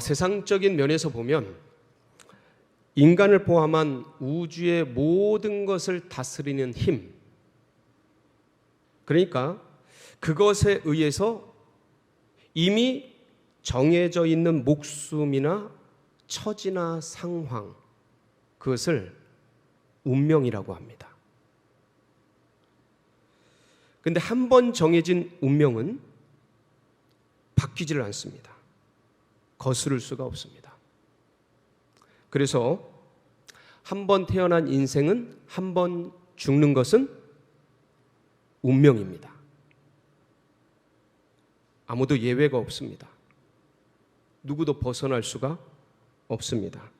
세상적인 면에서 보면 인간을 포함한 우주의 모든 것을 다스리는 힘, 그러니까 그것에 의해서 이미 정해져 있는 목숨이나 처지나 상황, 그것을 운명이라고 합니다. 그런데 한 번 정해진 운명은 바뀌지를 않습니다. 거스를 수가 없습니다. 그래서 한 번 태어난 인생은 한 번 죽는 것은 운명입니다. 아무도 예외가 없습니다. 누구도 벗어날 수가 없습니다.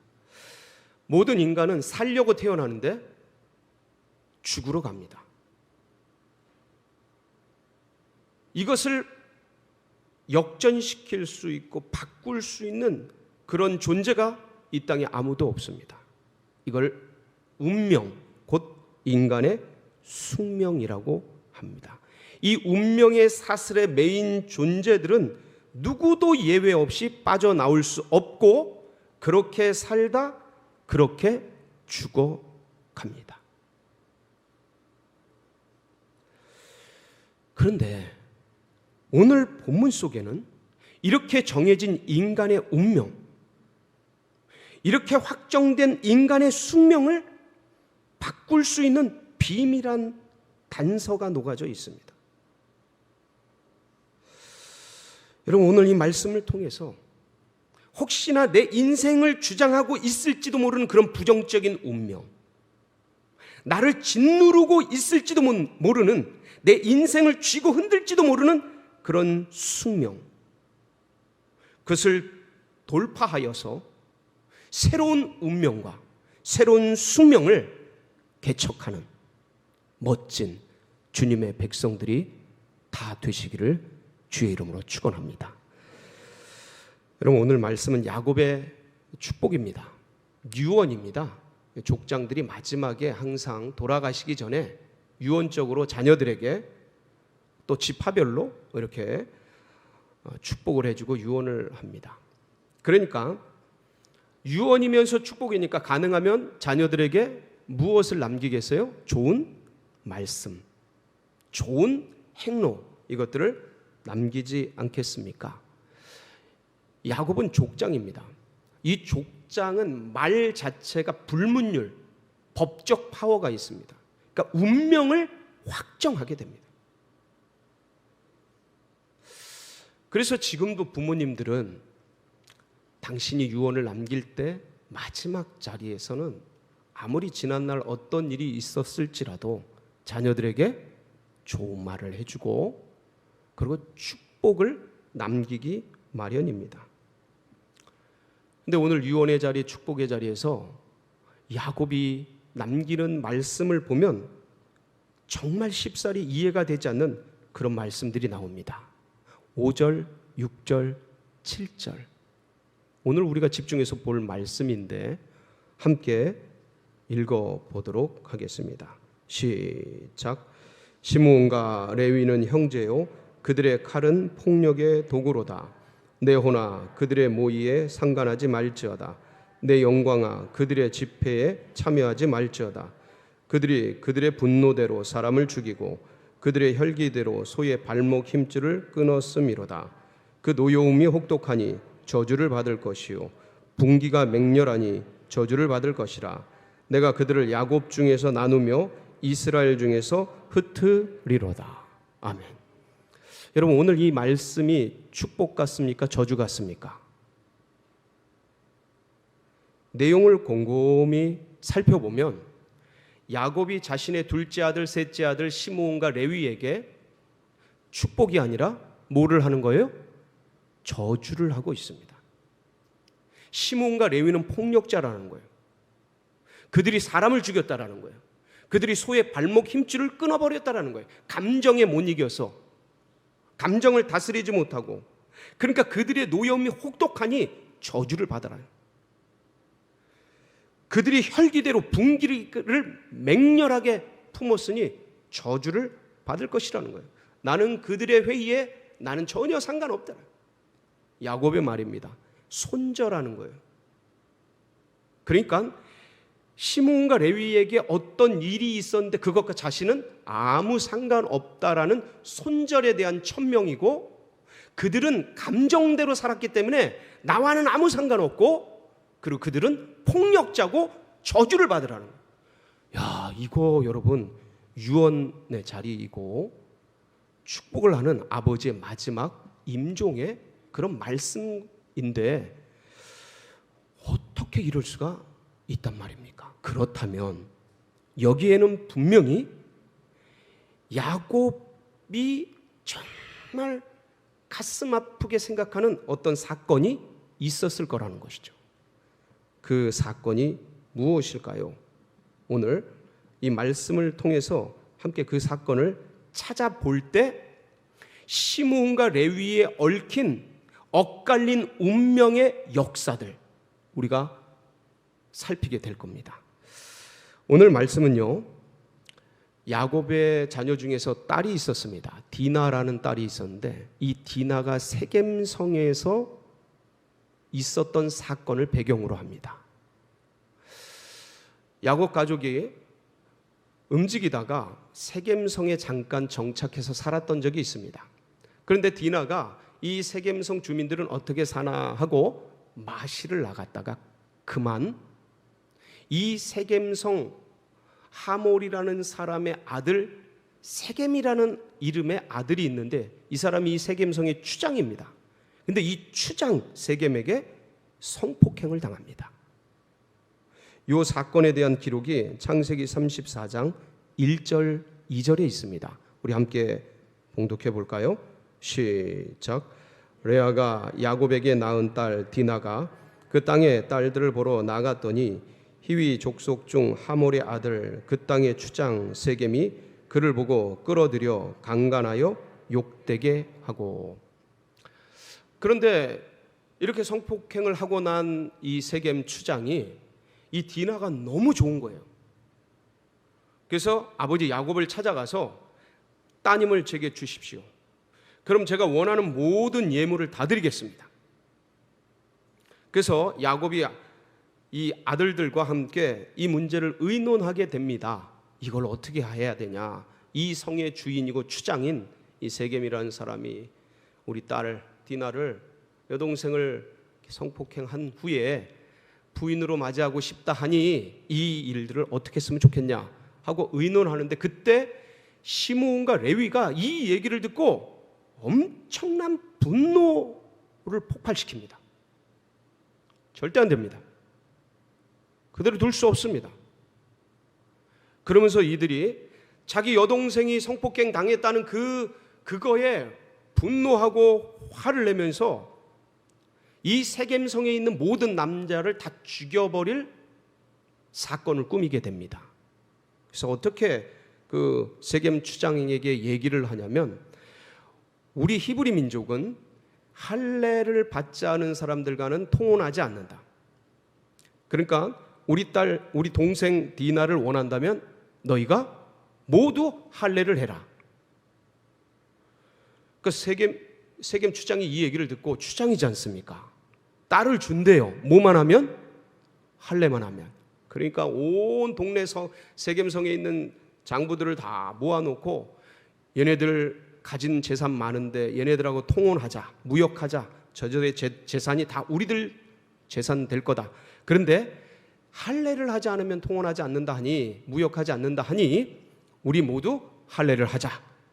모든 인간은 살려고 태어나는데 죽으러 갑니다. 이것을 역전시킬 수 있고 바꿀 수 있는 그런 존재가 이 땅에 아무도 없습니다. 이걸 운명, 곧 인간의 숙명이라고 합니다. 이 운명의 사슬에 매인 존재들은 누구도 예외 없이 빠져나올 수 없고 그렇게 살다 그렇게 죽어갑니다. 그런데 오늘 본문 속에는 이렇게 정해진 인간의 운명, 이렇게 확정된 인간의 숙명을 바꿀 수 있는 비밀한 단서가 녹아져 있습니다. 여러분, 오늘 이 말씀을 통해서 혹시나 내 인생을 주장하고 있을지도 모르는 그런 부정적인 운명, 나를 짓누르고 있을지도 모르는, 내 인생을 쥐고 흔들지도 모르는 그런 숙명, 그것을 돌파하여서 새로운 운명과 새로운 숙명을 개척하는 멋진 주님의 백성들이 다 되시기를 주의 이름으로 축원합니다. 여러분, 오늘 말씀은 야곱의 축복입니다. 유언입니다. 족장들이 마지막에 항상 돌아가시기 전에 유언적으로 자녀들에게 또 지파별로 이렇게 축복을 해주고 유언을 합니다. 그러니까 유언이면서 축복이니까 가능하면 자녀들에게 무엇을 남기겠어요? 좋은 말씀, 좋은 행로, 이것들을 남기지 않겠습니까? 야곱은 족장입니다. 이 족장은 말 자체가 불문율, 법적 파워가 있습니다. 그러니까 운명을 확정하게 됩니다. 그래서 지금도 부모님들은 당신이 유언을 남길 때 마지막 자리에서는 아무리 지난날 어떤 일이 있었을지라도 자녀들에게 좋은 말을 해주고 그리고 축복을 남기기 마련입니다. 근데 오늘 유언의 자리, 축복의 자리에서 야곱이 남기는 말씀을 보면 정말 쉽사리 이해가 되지 않는 그런 말씀들이 나옵니다. 5절, 6절, 7절. 오늘 우리가 집중해서 볼 말씀인데 함께 읽어보도록 하겠습니다. 시작. 시므온과 레위는 형제요, 그들의 칼은 폭력의 도구로다. 내 호나 그들의 모의에 상관하지 말지어다. 내 영광아 그들의 집회에 참여하지 말지어다. 그들이 그들의 분노대로 사람을 죽이고 그들의 혈기대로 소의 발목 힘줄을 끊었음이로다. 그 노여움이 혹독하니 저주를 받을 것이요 분기가 맹렬하니 저주를 받을 것이라. 내가 그들을 야곱 중에서 나누며 이스라엘 중에서 흩으리로다. 아멘. 여러분, 오늘 이 말씀이 축복 같습니까? 저주 같습니까? 내용을 곰곰이 살펴보면 야곱이 자신의 둘째 아들, 셋째 아들 시므온과 레위에게 축복이 아니라 뭐를 하는 거예요? 저주를 하고 있습니다. 시므온과 레위는 폭력자라는 거예요. 그들이 사람을 죽였다라는 거예요. 그들이 소의 발목 힘줄을 끊어버렸다라는 거예요. 감정에 못 이겨서, 감정을 다스리지 못하고, 그러니까 그들의 노여움이 혹독하니 저주를 받아라. 그들이 혈기대로 분기를 맹렬하게 품었으니 저주를 받을 것이라는 거예요. 나는 그들의 회의에 나는 전혀 상관없다. 야곱의 말입니다. 손절하는 거예요. 그러니까 시므온과 레위에게 어떤 일이 있었는데 그것과 자신은 아무 상관없다라는 손절에 대한 천명이고, 그들은 감정대로 살았기 때문에 나와는 아무 상관없고, 그리고 그들은 폭력자고 저주를 받으라는 거예요. 야, 이거 여러분 유언의 자리이고 축복을 하는 아버지의 마지막 임종의 그런 말씀인데 어떻게 이럴 수가 있단 말입니까? 그렇다면 여기에는 분명히 야곱이 정말 가슴 아프게 생각하는 어떤 사건이 있었을 거라는 것이죠. 그 사건이 무엇일까요? 오늘 이 말씀을 통해서 함께 그 사건을 찾아볼 때 시므온과 레위에 얽힌 엇갈린 운명의 역사들 우리가 살피게 될 겁니다. 오늘 말씀은요, 야곱의 자녀 중에서 딸이 있었습니다. 디나라는 딸이 있었는데 이 디나가 세겜성에서 있었던 사건을 배경으로 합니다. 야곱 가족이 움직이다가 세겜성에 잠깐 정착해서 살았던 적이 있습니다. 그런데 디나가 이 세겜성 주민들은 어떻게 사나 하고 마실을 나갔다가 그만 이 세겜성 하몰이라는 사람의 아들 세겜이라는 이름의 아들이 있는데 이 사람이 이 세겜성의 추장입니다. 근데 이 추장 세겜에게 성폭행을 당합니다. 이 사건에 대한 기록이 창세기 34장 1절 2절에 있습니다. 우리 함께 봉독해 볼까요? 시작. 레아가 야곱에게 낳은 딸 디나가 그 땅의 딸들을 보러 나갔더니 히위 족속 중 하몰의 아들 그 땅의 추장 세겜이 그를 보고 끌어들여 강간하여 욕되게 하고. 그런데 이렇게 성폭행을 하고 난 이 세겜 추장이 이 디나가 너무 좋은 거예요. 그래서 아버지 야곱을 찾아가서 따님을 제게 주십시오. 그럼 제가 원하는 모든 예물을 다 드리겠습니다. 그래서 야곱이 이 아들들과 함께 이 문제를 의논하게 됩니다. 이걸 어떻게 해야 되냐. 이 성의 주인이고 추장인 이 세겜이라는 사람이 우리 딸 디나를 여동생을 성폭행한 후에 부인으로 맞이하고 싶다 하니 이 일들을 어떻게 했으면 좋겠냐 하고 의논하는데 그때 시므온과 레위가 이 얘기를 듣고 엄청난 분노를 폭발시킵니다. 절대 안 됩니다. 그대로 둘 수 없습니다. 그러면서 이들이 자기 여동생이 성폭행 당했다는 그거에 분노하고 화를 내면서 이 세겜성에 있는 모든 남자를 다 죽여버릴 사건을 꾸미게 됩니다. 그래서 어떻게 그 세겜 추장에게 얘기를 하냐면 우리 히브리 민족은 할례를 받지 않은 사람들과는 통혼하지 않는다. 그러니까 우리 딸, 우리 동생 디나를 원한다면 너희가 모두 할례를 해라. 그 세겜 추장이 이 얘기를 듣고 추장이지 않습니까? 딸을 준대요. 뭐만 하면? 할례만 하면. 그러니까 온 동네 세겜성에 있는 장부들을 다 모아놓고 얘네들 가진 재산 많은데 얘네들하고 통혼하자, 무역하자. 저들의 재산이 다 우리들 재산 될 거다. 그런데 할례를 하지 않으면 통혼하지 않는다 하니, 무역하지 않는다 하니 우리 모두 할례를 하자.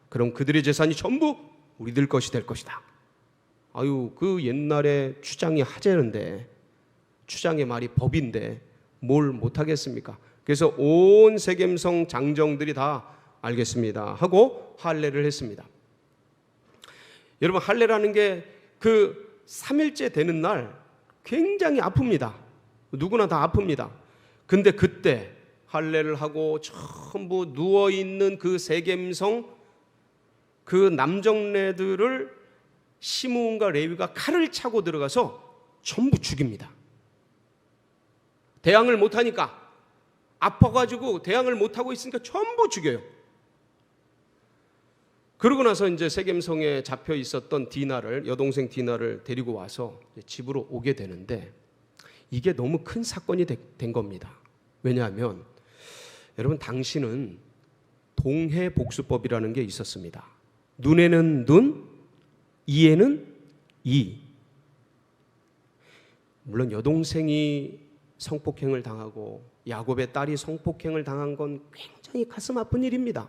그럼 그들의 재산이 전부 우리들 것이 될 것이다. 아유, 그 옛날에 추장이 하재는데, 추장의 말이 법인데 뭘 못하겠습니까? 그래서 온 세겜성 장정들이 다 알겠습니다 하고 할례를 했습니다. 여러분, 할례라는 게 그 3일째 되는 날 굉장히 아픕니다. 누구나 다 아픕니다. 근데 그때 할례를 하고 전부 누워있는 그 세겜성 그 남정네들을 시므온과 레위가 칼을 차고 들어가서 전부 죽입니다. 대항을 못하니까, 아파가지고 대항을 못하고 있으니까 전부 죽여요. 그러고 나서 이제 세겜성에 잡혀 있었던 디나를, 여동생 디나를 데리고 와서 집으로 오게 되는데, 이게 너무 큰 사건이 된 겁니다. 왜냐하면 여러분, 당시는 동해복수법이라는 게 있었습니다. 눈에는 눈, 이에는 이. 물론 여동생이 성폭행을 당하고 야곱의 딸이 성폭행을 당한 건 굉장히 가슴 아픈 일입니다.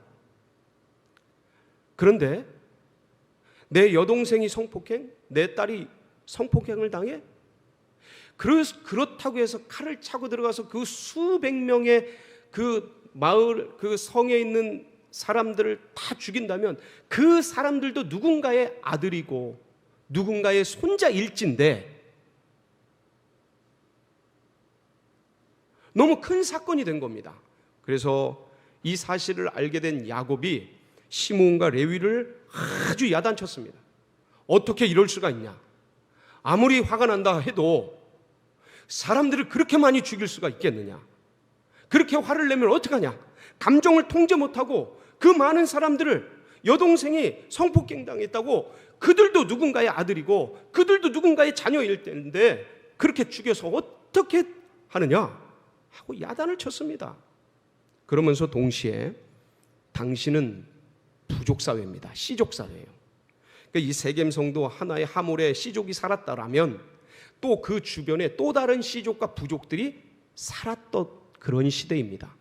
그런데 내 여동생이 성폭행, 내 딸이 성폭행을 당해? 그렇다고 해서 칼을 차고 들어가서 그 수백 명의 그 마을, 그 성에 있는 사람들을 다 죽인다면 그 사람들도 누군가의 아들이고 누군가의 손자일진데 너무 큰 사건이 된 겁니다. 그래서 이 사실을 알게 된 야곱이 시므온과 레위를 아주 야단쳤습니다. 어떻게 이럴 수가 있냐? 아무리 화가 난다 해도 사람들을 그렇게 많이 죽일 수가 있겠느냐? 그렇게 화를 내면 어떡하냐? 감정을 통제 못하고 그 많은 사람들을, 여동생이 성폭행 당했다고 그들도 누군가의 아들이고 그들도 누군가의 자녀일 텐데 그렇게 죽여서 어떻게 하느냐 하고 야단을 쳤습니다. 그러면서 동시에 당신은 부족사회입니다. 시족사회예요. 그러니까 이 세겜성도 하나의 하몰에 시족이 살았다라면 또 그 주변에 또 다른 시족과 부족들이 살았던 그런 시대입니다.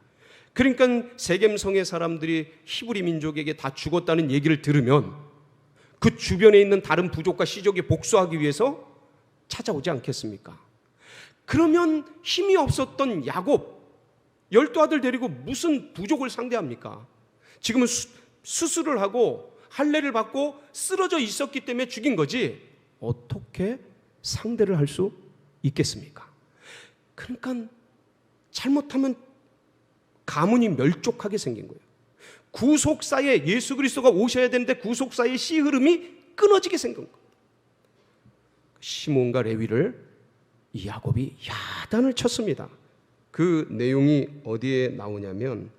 그러니까 세겜성의 사람들이 히브리 민족에게 다 죽었다는 얘기를 들으면 그 주변에 있는 다른 부족과 시족이 복수하기 위해서 찾아오지 않겠습니까? 그러면 힘이 없었던 야곱 12아들 데리고 무슨 부족을 상대합니까? 지금은 수술을 하고 할례를 받고 쓰러져 있었기 때문에 죽인 거지 어떻게 상대를 할 수 있겠습니까? 그러니까 잘못하면 가문이 멸족하게 생긴 거예요. 구속사에 예수 그리스도가 오셔야 되는데 구속사의 씨 흐름이 끊어지게 생긴 거예요. 시몬과 레위를 이 야곱이 야단을 쳤습니다. 그 내용이 어디에 나오냐면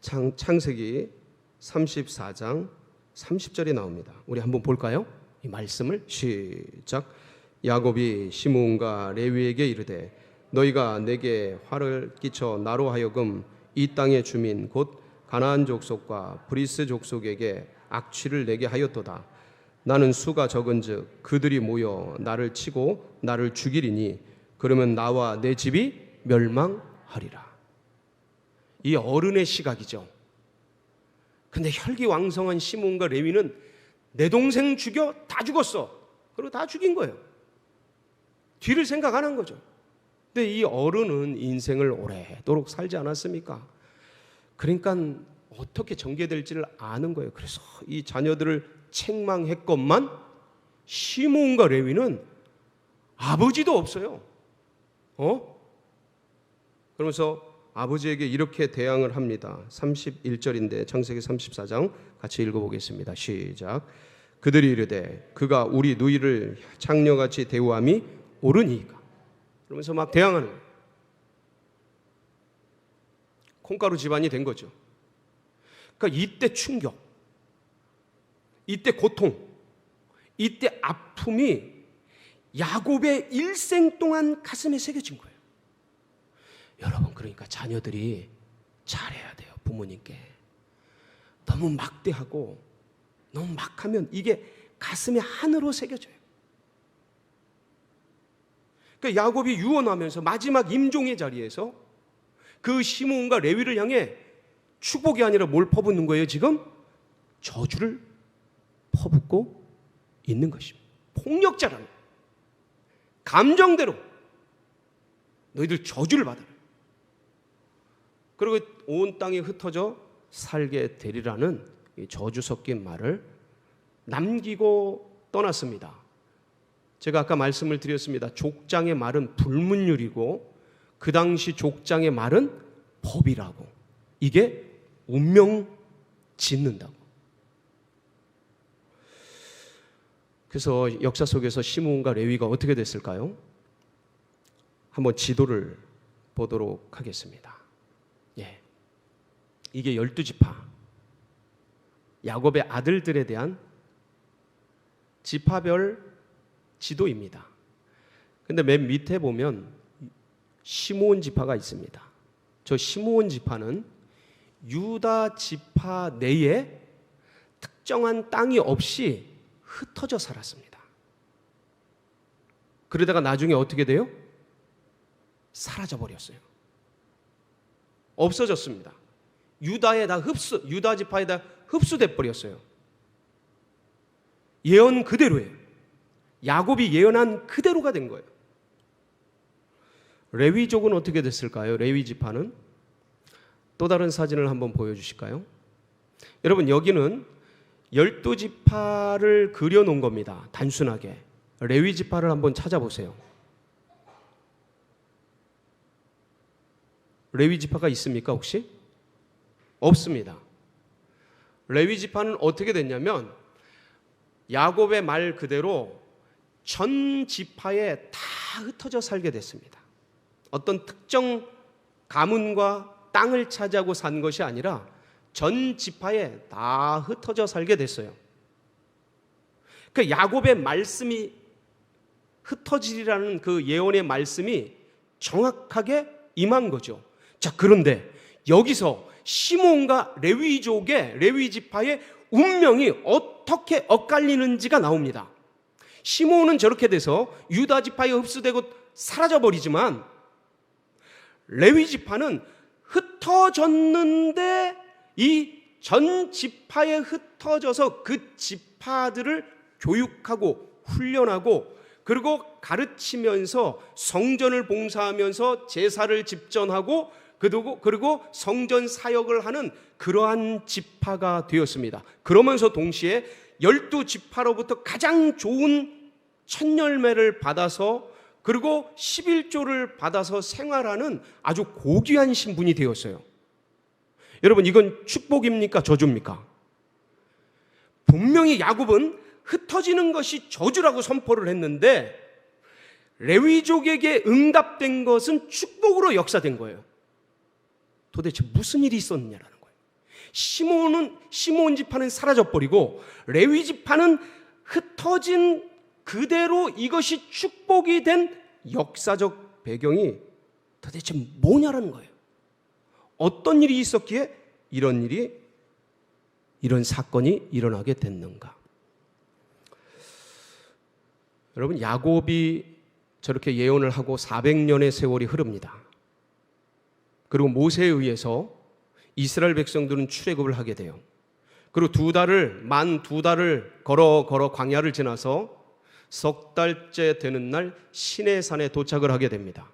창세기 34장 30절에 나옵니다. 우리 한번 볼까요? 이 말씀을 시작. 야곱이 시므온과 레위에게 이르되 너희가 내게 화를 끼쳐 나로 하여금 이 땅의 주민 곧 가나안 족속과 브리스 족속에게 악취를 내게 하였도다. 나는 수가 적은즉 그들이 모여 나를 치고 나를 죽이리니 그러면 나와 내 집이 멸망하리라. 이 어른의 시각이죠. 근데 혈기왕성한 시몬과 레위는 내 동생 죽여 다 죽었어. 그리고 다 죽인 거예요. 뒤를 생각 안 한 거죠. 근데 이 어른은 인생을 오래도록 살지 않았습니까? 그러니까 어떻게 전개될지를 아는 거예요. 그래서 이 자녀들을 책망했건만 시므온과 레위는 아버지도 없어요. 그러면서 아버지에게 이렇게 대항을 합니다. 31절인데 창세기 34장 같이 읽어보겠습니다. 시작. 그들이 이르되 그가 우리 누이를 창녀같이 대우함이 옳으니까. 그러면서 막 대항하는 거예요. 콩가루 집안이 된 거죠. 그러니까 이때 충격, 이때 고통, 이때 아픔이 야곱의 일생 동안 가슴에 새겨진 거예요. 여러분, 그러니까 자녀들이 잘해야 돼요. 부모님께 너무 막대하고 너무 막하면 이게 가슴에 한으로 새겨져요. 그러니까 야곱이 유언하면서 마지막 임종의 자리에서 그 시므온과 레위를 향해 축복이 아니라 뭘 퍼붓는 거예요? 지금 저주를 퍼붓고 있는 것입니다. 폭력자라는 감정대로 너희들 저주를 받아라. 그리고 온 땅이 흩어져 살게 되리라는 저주 섞인 말을 남기고 떠났습니다. 제가 아까 말씀을 드렸습니다. 족장의 말은 불문율이고 그 당시 족장의 말은 법이라고. 이게 운명 짓는다고. 그래서 역사 속에서 시므온과 레위가 어떻게 됐을까요? 한번 지도를 보도록 하겠습니다. 예, 이게 12지파. 야곱의 아들들에 대한 지파별 지도입니다. 근데 맨 밑에 보면 시므온 지파가 있습니다. 저 시므온 지파는 유다 지파 내에 특정한 땅이 없이 흩어져 살았습니다. 그러다가 나중에 어떻게 돼요? 사라져 버렸어요. 없어졌습니다. 유다 지파에 다 흡수돼 버렸어요. 예언 그대로예요. 야곱이 예언한 그대로가 된 거예요. 레위족은 어떻게 됐을까요? 레위 지파는 또 다른 사진을 한번 보여주실까요? 여러분, 여기는 12지파를 그려놓은 겁니다. 단순하게. 레위 지파를 한번 찾아보세요. 레위 지파가 있습니까 혹시? 없습니다. 레위 지파는 어떻게 됐냐면 야곱의 말 그대로 전 지파에 다 흩어져 살게 됐습니다. 어떤 특정 가문과 땅을 차지하고 산 것이 아니라 전 지파에 다 흩어져 살게 됐어요. 그 야곱의 말씀이 흩어지리라는 그 예언의 말씀이 정확하게 임한 거죠. 자, 그런데 여기서 시므온과 레위족의 레위 지파의 운명이 어떻게 엇갈리는지가 나옵니다. 시므온은 저렇게 돼서 유다 지파에 흡수되고 사라져 버리지만 레위 지파는 흩어졌는데 이 전 지파에 흩어져서 그 지파들을 교육하고 훈련하고 그리고 가르치면서 성전을 봉사하면서 제사를 집전하고 그리고 성전 사역을 하는 그러한 지파가 되었습니다. 그러면서 동시에 12지파로부터 가장 좋은 첫 열매를 받아서 그리고 11조를 받아서 생활하는 아주 고귀한 신분이 되었어요. 여러분, 이건 축복입니까? 저주입니까? 분명히 야곱은 흩어지는 것이 저주라고 선포를 했는데 레위족에게 응답된 것은 축복으로 역사된 거예요. 도대체 무슨 일이 있었느냐라는 거예요. 시므온 지파는 사라져버리고 레위 지파는 흩어진 그대로 이것이 축복이 된 역사적 배경이 도대체 뭐냐라는 거예요. 어떤 일이 있었기에 이런 사건이 일어나게 됐는가? 여러분, 야곱이 저렇게 예언을 하고 400년의 세월이 흐릅니다. 그리고 모세에 의해서 이스라엘 백성들은 출애굽을 하게 돼요. 그리고 만 두 달을 걸어 광야를 지나서 석 달째 되는 날 시내산에 도착을 하게 됩니다.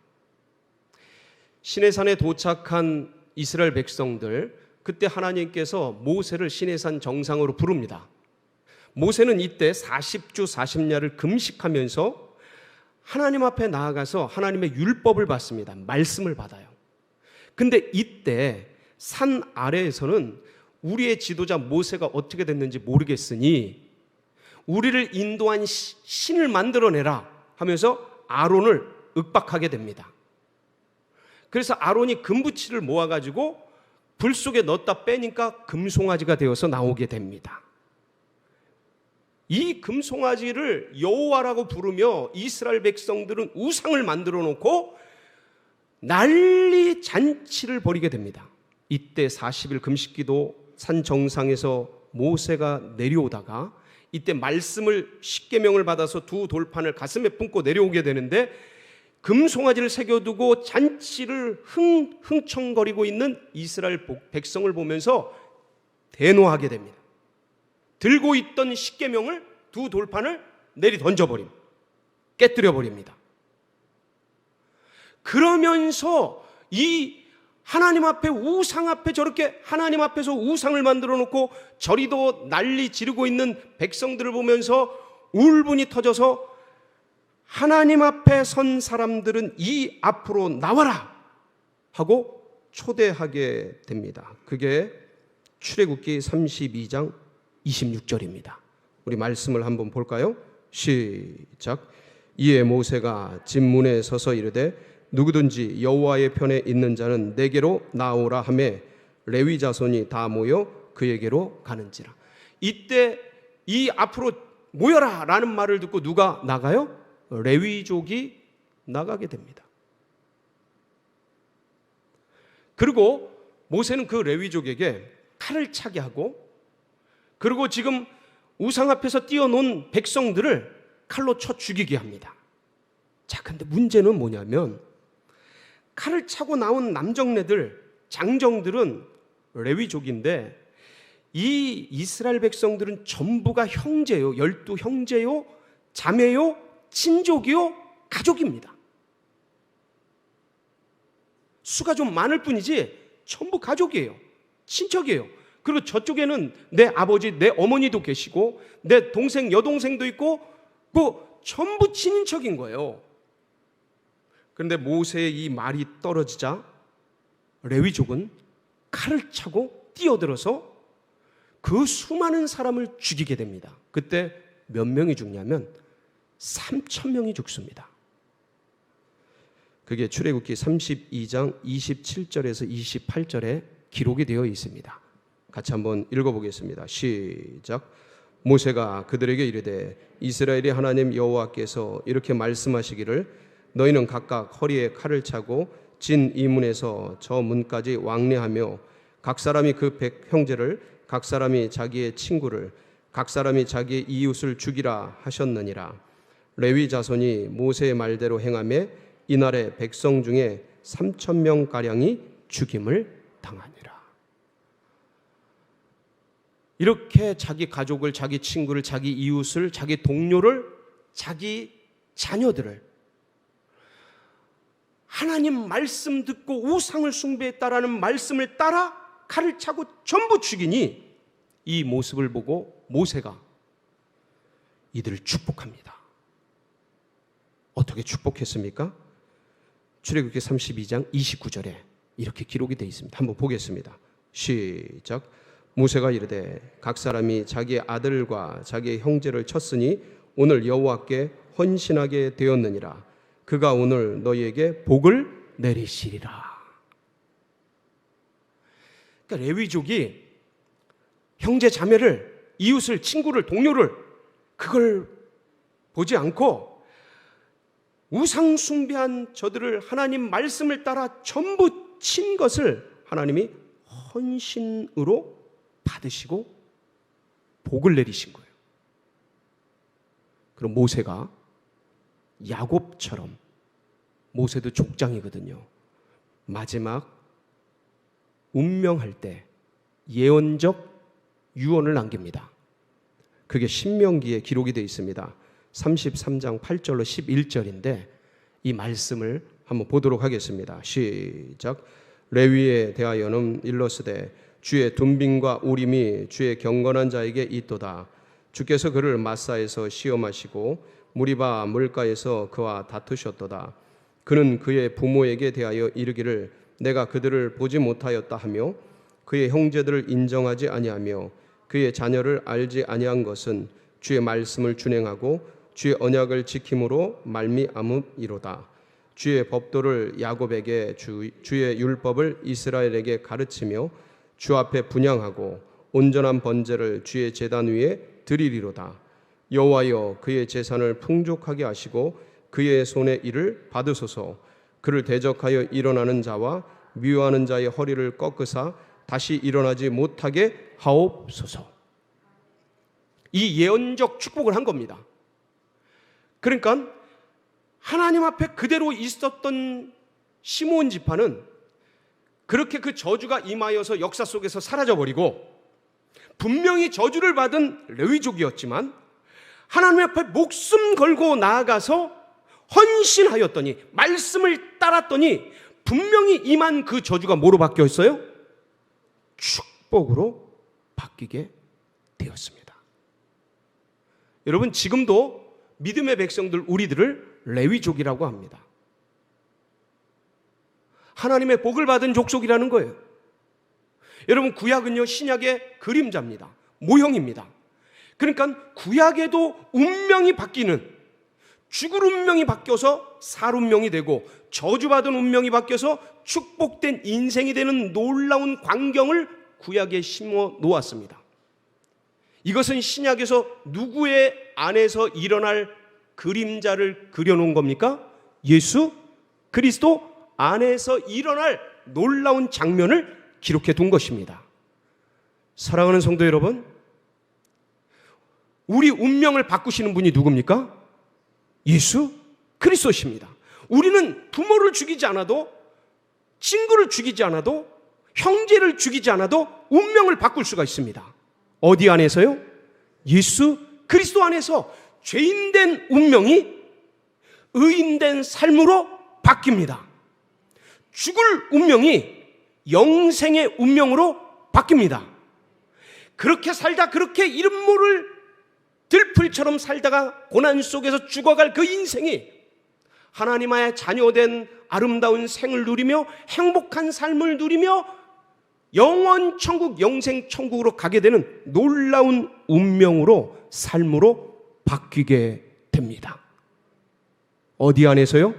시내산에 도착한 이스라엘 백성들, 그때 하나님께서 모세를 시내산 정상으로 부릅니다. 모세는 이때 40주 40야를 금식하면서 하나님 앞에 나아가서 하나님의 율법을 받습니다. 말씀을 받아요. 근데 이때 산 아래에서는 우리의 지도자 모세가 어떻게 됐는지 모르겠으니 우리를 인도한 신을 만들어내라 하면서 아론을 윽박하게 됩니다. 그래서 아론이 금붙이를 모아가지고 불 속에 넣었다 빼니까 금송아지가 되어서 나오게 됩니다. 이 금송아지를 여호와라고 부르며 이스라엘 백성들은 우상을 만들어 놓고 난리 잔치를 벌이게 됩니다. 이때 40일 금식기도 산 정상에서 모세가 내려오다가 이때 말씀을 십계명을 받아서 두 돌판을 가슴에 품고 내려오게 되는데 금송아지를 새겨두고 잔치를 흥청거리고 있는 이스라엘 백성을 보면서 대노하게 됩니다. 들고 있던 십계명을 두 돌판을 내리 던져버림, 깨뜨려 버립니다. 그러면서 이 하나님 앞에 우상 앞에 저렇게 하나님 앞에서 우상을 만들어 놓고 저리도 난리 지르고 있는 백성들을 보면서 울분이 터져서 하나님 앞에 선 사람들은 이 앞으로 나와라 하고 초대하게 됩니다. 그게 출애굽기 32장 26절입니다. 우리 말씀을 한번 볼까요? 시작. 이에 모세가 진문에 서서 이르되 누구든지 여호와의 편에 있는 자는 내게로 나오라 하매 레위 자손이 다 모여 그에게로 가는지라. 이때 이 앞으로 모여라 라는 말을 듣고 누가 나가요? 레위족이 나가게 됩니다. 그리고 모세는 그 레위족에게 칼을 차게 하고, 그리고 지금 우상 앞에서 뛰어논 백성들을 칼로 쳐 죽이게 합니다. 자, 근데 문제는 뭐냐면 칼을 차고 나온 남정네들, 장정들은 레위족인데 이 이스라엘 백성들은 전부가 형제요, 12형제요, 자매요, 친족이요, 가족입니다. 수가 좀 많을 뿐이지 전부 가족이에요, 친척이에요. 그리고 저쪽에는 내 아버지, 내 어머니도 계시고 내 동생, 여동생도 있고 전부 친인척인 거예요. 그런데 모세의 이 말이 떨어지자 레위족은 칼을 차고 뛰어들어서 그 수많은 사람을 죽이게 됩니다. 그때 몇 명이 죽냐면 3,000명이 죽습니다. 그게 출애굽기 32장 27절에서 28절에 기록이 되어 있습니다. 같이 한번 읽어보겠습니다. 시작. 모세가 그들에게 이르되 이스라엘의 하나님 여호와께서 이렇게 말씀하시기를 너희는 각각 허리에 칼을 차고 진 이 문에서 저 문까지 왕래하며 각 사람이 그 형제를, 각 사람이 자기의 친구를, 각 사람이 자기의 이웃을 죽이라 하셨느니라. 레위 자손이 모세의 말대로 행하며 이날에 백성 중에 3,000명 가량이 죽임을 당하니라. 이렇게 자기 가족을, 자기 친구를, 자기 이웃을, 자기 동료를, 자기 자녀들을 하나님 말씀 듣고 우상을 숭배했다라는 말씀을 따라 칼을 차고 전부 죽이니 이 모습을 보고 모세가 이들을 축복합니다. 어떻게 축복했습니까? 출애굽기 32장 29절에 이렇게 기록이 되어 있습니다. 한번 보겠습니다. 시작. 모세가 이르되 각 사람이 자기의 아들과 자기의 형제를 쳤으니 오늘 여호와께 헌신하게 되었느니라. 그가 오늘 너희에게 복을 내리시리라. 그러니까 레위족이 형제 자매를, 이웃을, 친구를, 동료를 그걸 보지 않고 우상 숭배한 저들을 하나님 말씀을 따라 전부 친 것을 하나님이 헌신으로 받으시고 복을 내리신 거예요. 그럼 모세가 야곱처럼, 모세도 족장이거든요, 마지막 운명할 때 예언적 유언을 남깁니다. 그게 신명기에 기록이 되어 있습니다. 33장 8절로 11절인데 이 말씀을 한번 보도록 하겠습니다. 시작. 레위에 대하여는 일러스되 주의 둔빈과 우림이 주의 경건한 자에게 있도다. 주께서 그를 마사에서 시험하시고 무리바 물가에서 그와 다투셨도다. 그는 그의 부모에게 대하여 이르기를 내가 그들을 보지 못하였다 하며 그의 형제들을 인정하지 아니하며 그의 자녀를 알지 아니한 것은 주의 말씀을 준행하고 주의 언약을 지킴으로 말미암음이로다. 주의 법도를 야곱에게, 주의 율법을 이스라엘에게 가르치며 주 앞에 분향하고 온전한 번제를 주의 제단 위에 드리리로다. 여호와여 그의 재산을 풍족하게 하시고 그의 손의 일을 받으소서. 그를 대적하여 일어나는 자와 미워하는 자의 허리를 꺾으사 다시 일어나지 못하게 하옵소서. 이 예언적 축복을 한 겁니다. 그러니까 하나님 앞에 그대로 있었던 시므온 지파는 그렇게 그 저주가 임하여서 역사 속에서 사라져버리고 분명히 저주를 받은 레위족이었지만 하나님 앞에 목숨 걸고 나아가서 헌신하였더니, 말씀을 따랐더니 분명히 임한 그 저주가 뭐로 바뀌었어요? 축복으로 바뀌게 되었습니다. 여러분, 지금도 믿음의 백성들, 우리들을 레위족이라고 합니다. 하나님의 복을 받은 족속이라는 거예요. 여러분, 구약은요 신약의 그림자입니다. 모형입니다. 그러니까 구약에도 운명이 바뀌는, 죽을 운명이 바뀌어서 살 운명이 되고 저주받은 운명이 바뀌어서 축복된 인생이 되는 놀라운 광경을 구약에 심어 놓았습니다. 이것은 신약에서 누구의 안에서 일어날 그림자를 그려놓은 겁니까? 예수 그리스도 안에서 일어날 놀라운 장면을 기록해 둔 것입니다. 사랑하는 성도 여러분, 우리 운명을 바꾸시는 분이 누굽니까? 예수 그리스도십니다. 우리는 부모를 죽이지 않아도, 친구를 죽이지 않아도, 형제를 죽이지 않아도 운명을 바꿀 수가 있습니다. 어디 안에서요? 예수 그리스도 안에서 죄인된 운명이 의인된 삶으로 바뀝니다. 죽을 운명이 영생의 운명으로 바뀝니다. 그렇게 살다, 그렇게 이름 모를 들풀처럼 살다가 고난 속에서 죽어갈 그 인생이 하나님의 자녀된 아름다운 생을 누리며 행복한 삶을 누리며 영원 천국, 영생 천국으로 가게 되는 놀라운 운명으로, 삶으로 바뀌게 됩니다. 어디 안에서요?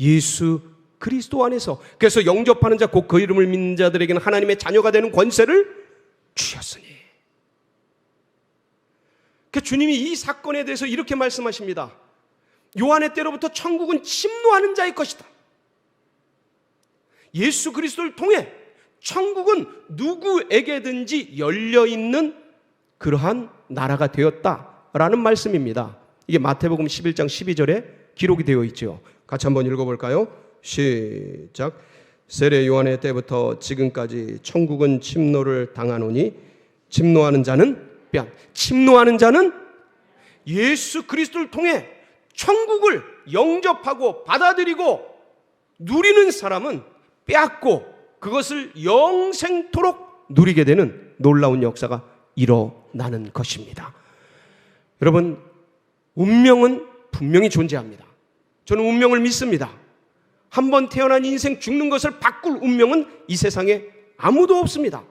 예수 그리스도 안에서. 그래서 영접하는 자, 곧 그 이름을 믿는 자들에게는 하나님의 자녀가 되는 권세를 주셨으니. 주님이 이 사건에 대해서 이렇게 말씀하십니다. 요한의 때로부터 천국은 침노하는 자의 것이다. 예수 그리스도를 통해 천국은 누구에게든지 열려있는 그러한 나라가 되었다라는 말씀입니다. 이게 마태복음 11장 12절에 기록이 되어 있죠. 같이 한번 읽어볼까요? 시작. 세례 요한의 때부터 지금까지 천국은 침노를 당하노니 침노하는 자는 예수 그리스도를 통해 천국을 영접하고 받아들이고 누리는 사람은 빼앗고 그것을 영생토록 누리게 되는 놀라운 역사가 일어나는 것입니다. 여러분, 운명은 분명히 존재합니다. 저는 운명을 믿습니다. 한번 태어난 인생 죽는 것을 바꿀 운명은 이 세상에 아무도 없습니다.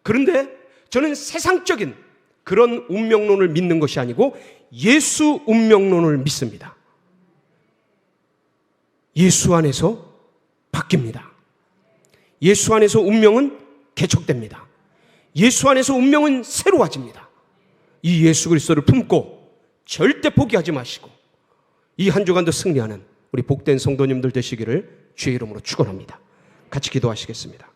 그런데 저는 세상적인 그런 운명론을 믿는 것이 아니고 예수 운명론을 믿습니다. 예수 안에서 바뀝니다. 예수 안에서 운명은 개척됩니다. 예수 안에서 운명은 새로워집니다. 이 예수 그리스도를 품고 절대 포기하지 마시고 이 한 주간도 승리하는 우리 복된 성도님들 되시기를 주의 이름으로 축원합니다. 같이 기도하시겠습니다.